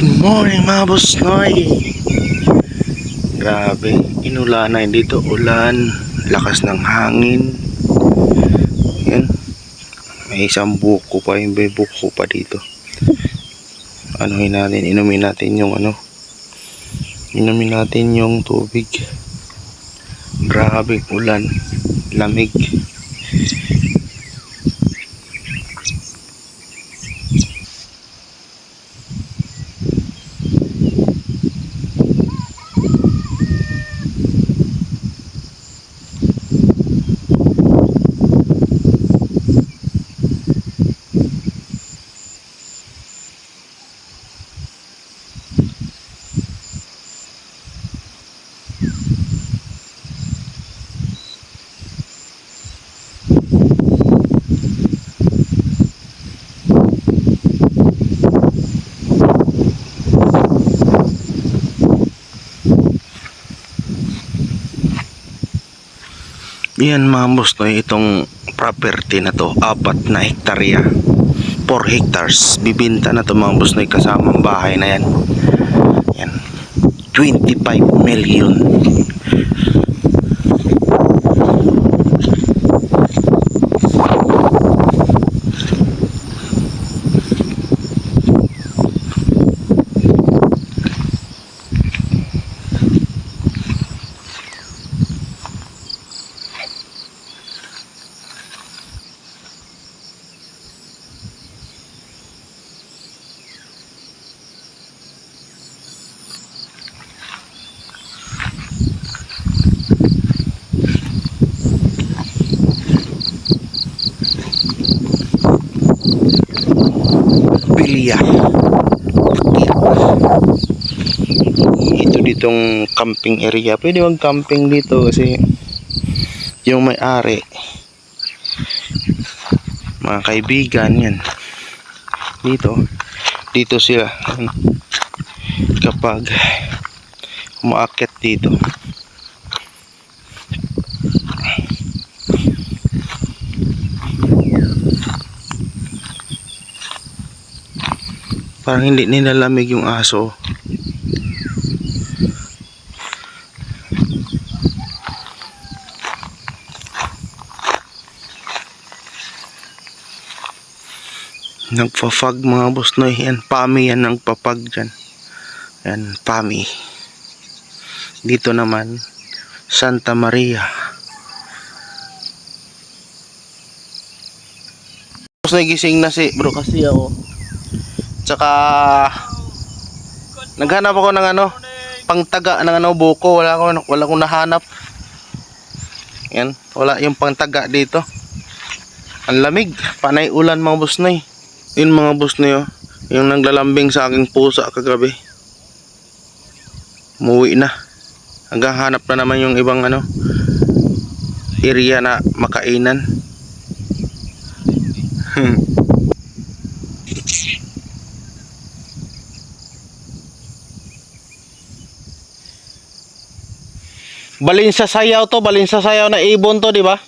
Good morning mga boss noy. Grabe, inulanan dito, ulan, lakas ng hangin. Yan. May isang buko pa, yung may buko pa dito. Anuhin natin, inumin natin yung inumin natin yung tubig. Grabe ulan, lamig. Yan mga boss noy, itong property na to, 4 na hektarya, 4 hectares, bibinta na to mga boss noy, kasama ang bahay na yan. Yan, 25 million. Pilya. Ito ditong camping area. Pwede mag-camping dito kasi yung may-ari, mga kaibigan yan. Dito sila kapag umaakyat dito. Parang hindi nilalamig yung aso. Nagpa-fog mga boss noy. Yan, pami yan ang papag dyan. Yan, pami. Dito naman, Santa Maria. Boss noy, gising na si bro kasi ako. Tsaka naghanap ako ng pangtaga ng buko. Wala akong nahanap. Yan, wala yung pangtaga dito. Ang lamig, panay ulan mga boss noy. Yun mga boss noy, yung naglalambing sa aking pusa kagabi. Umuwi na. Hanggang hanap na naman yung ibang area na makainan. Balin sa sayaw to, balin sa sayaw na ibon to, di ba?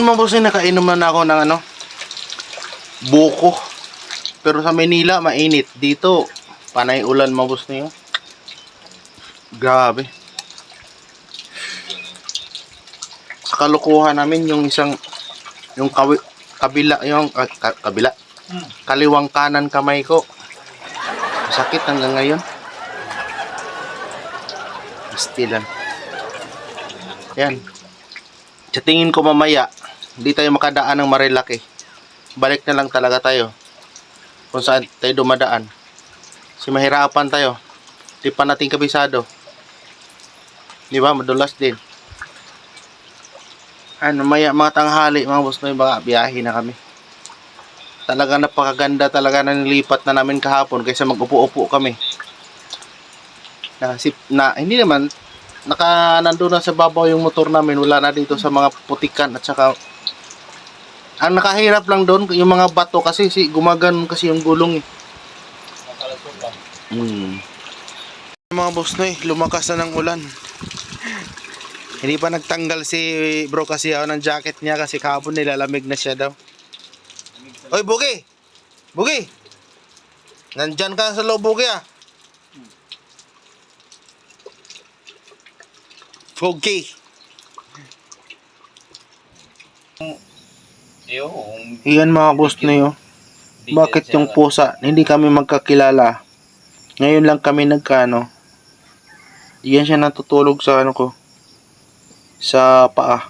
Mga boss, nakainom na ako ng buko. Pero sa Manila mainit. Dito panay ulan mga boss niyo. Grabe. Kalukuhan namin yung kabila, kabila. Kaliwang kanan kamay ko. Sakit hanggang ngayon. Pastilan. Yan. Sa tingin ko mamaya, hindi tayo makadaan ng Marilaki. Balik na lang talaga tayo kung saan tayo dumadaan. Kasi mahirapan tayo. Di pa natin kabisado. Di ba? Madulas din. Mamaya mga tanghali, mga boss noy, baka biyahe na kami. Talaga napakaganda talaga na nilipat na namin kahapon kaysa mag-upo-upo kami. Hindi naman nandun na sa babaw yung motor namin, wala na dito sa mga putikan at saka ang nakahirap lang doon yung mga bato kasi gumaganon kasi yung gulong Mga boss noy, lumakas na ng ulan. Hindi pa nagtanggal si bro kasi ng jacket niya kasi kahapon nilalamig na siya daw. Oy, Bugi! Bugi! Nandyan ka sa loob, Bugi ah. Bugi! Iyan mga gusto niyo. Bakit yung pusa? Hindi kami magkakilala. Ngayon lang kami nagkano. Iyan siya natutulog sa ano ko. Sa paa.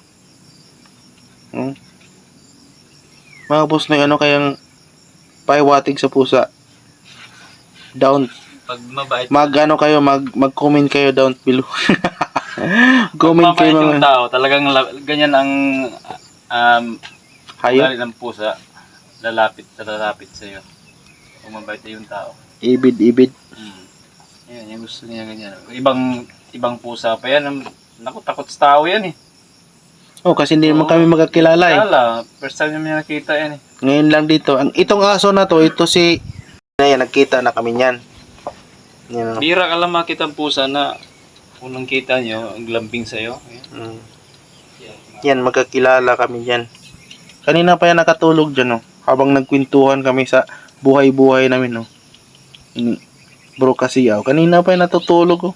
Mga boss na ano kayang paiwatig sa pusa. Down. Pag mabait, Mag-ano kayo, mag-comment kayo down below. Comment mabait kayo yung mga tao, talagang ganyan ang hayop. ugali ng pusa. Lalapit sa iyo. Kung mabait yung tao. Ibid. Yan, yung gusto niya ganyan. Ibang pusa pa yan. Naku, takot sa tao yan eh. Oh, kasi hindi naman kami magkakilala eh. First time namin nakita yan eh. Ngayon lang dito. Itong aso na to, ito si... Ayan, nagkita na kami niyan. Yan, Bira ka lang makita ang pusa na unang kita nyo, ang lambing sa'yo. Yan, magkakilala kami yan. Kanina pa yan nakatulog dyan, oh. Habang nagkwentuhan kami sa buhay-buhay namin, oh. Bro kasi, oh. Kanina pa yan natutulog, oh.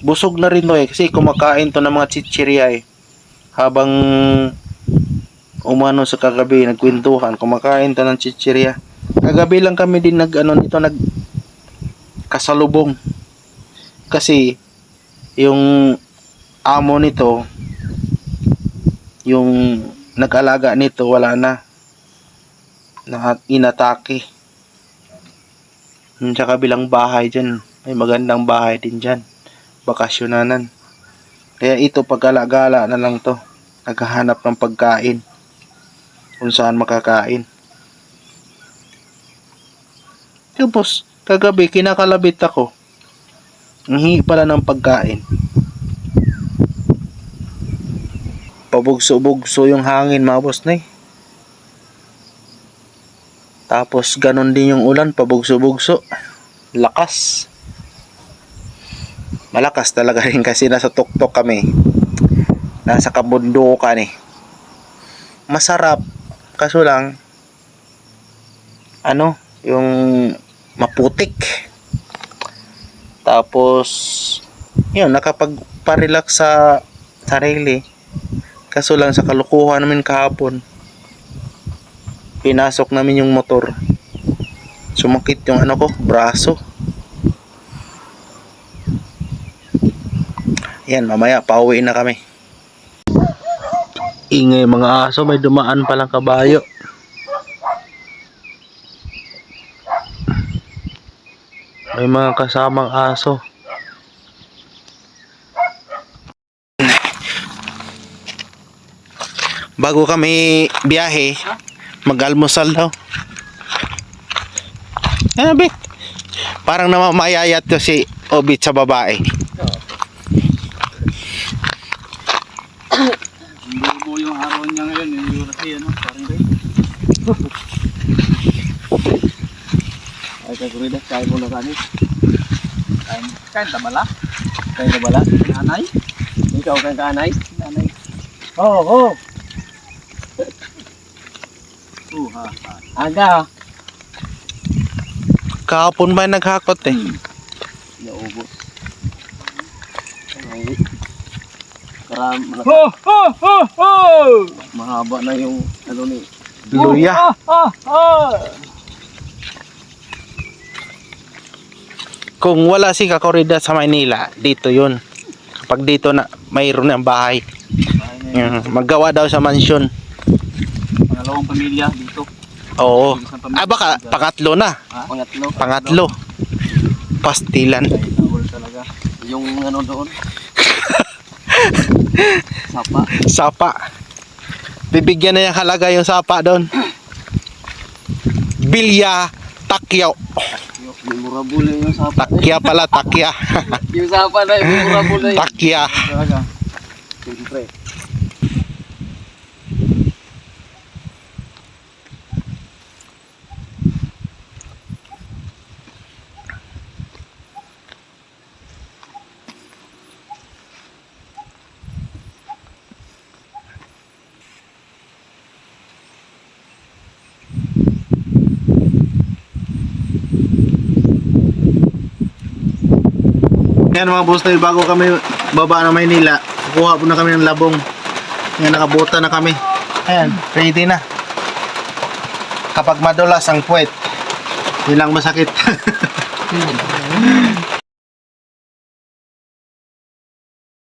Busog na rin to eh, kasi kumakain to ng mga chichirya eh. Habang umano sa kagabi, nagkwentuhan, kumakain to ng chichirya. Kagabi lang kami din nag kasalubong. Kasi yung amo nito, yung nag-alaga nito, wala na. Inatake. Sa kabilang bahay dyan, may magandang bahay din dyan. Bakasyonanan. Kaya ito paggalagala na lang to. Naghahanap ng pagkain. Kung saan makakain. Tapos, kagabi kinakalabit ako. Ang hingi pala ng pagkain. Pabugso-bugso yung hangin mga boss na eh. Tapos ganon din yung ulan, pabugso-bugso. Lakas. Malakas talaga rin kasi nasa tuktok kami. Nasa kabundukan eh. Masarap. Kaso lang, yung maputik. Tapos, yun, nakapagpa-relax sa sarili. Kaso lang sa kalukuhan namin kahapon, pinasok namin yung motor. Sumakit yung braso. Yan, mamaya pauwi na kami. Ingay mga aso, may dumaan palang kabayo. May mga kasamang aso. Bago kami biyahe, mag-almusal daw. Bit. Parang namamayayat to si Obit sa babae. Buo yung araw niya ngayon, yung kasi parang rin. Ay, kagurida, kaya mo na kami. Kain na bala? Kain na bala? Nanay? Ikaw kain ka anay? Nanay. Oo. Aga. Kahapon ba naghakot eh? Naubos. Mahaba na yung ni Luya. Kung wala si Kakorida sa Maynila, dito yun. Kapag dito na mayroon ng bahay. Maggawa daw sa mansyon. Pangalawang pamilya dito. Oo. Baka pangatlo na. Pangatlo. Pastilan. Talaga. Yung doon. Sapa. Bibigyan na yung halaga yung sapa doon. Bilya Takyaw. Memorable yung sapa. Takya pala, takya. Yung sapa na yung memorable. Takya. Talaga. Siyempre. Yan mga boss tayo, bago kami baba ng Maynila, kukuha po na kami ng labong. Yan, nakabuta na kami. Ayan, ready na. Kapag madulas ang puwet, yun lang masakit.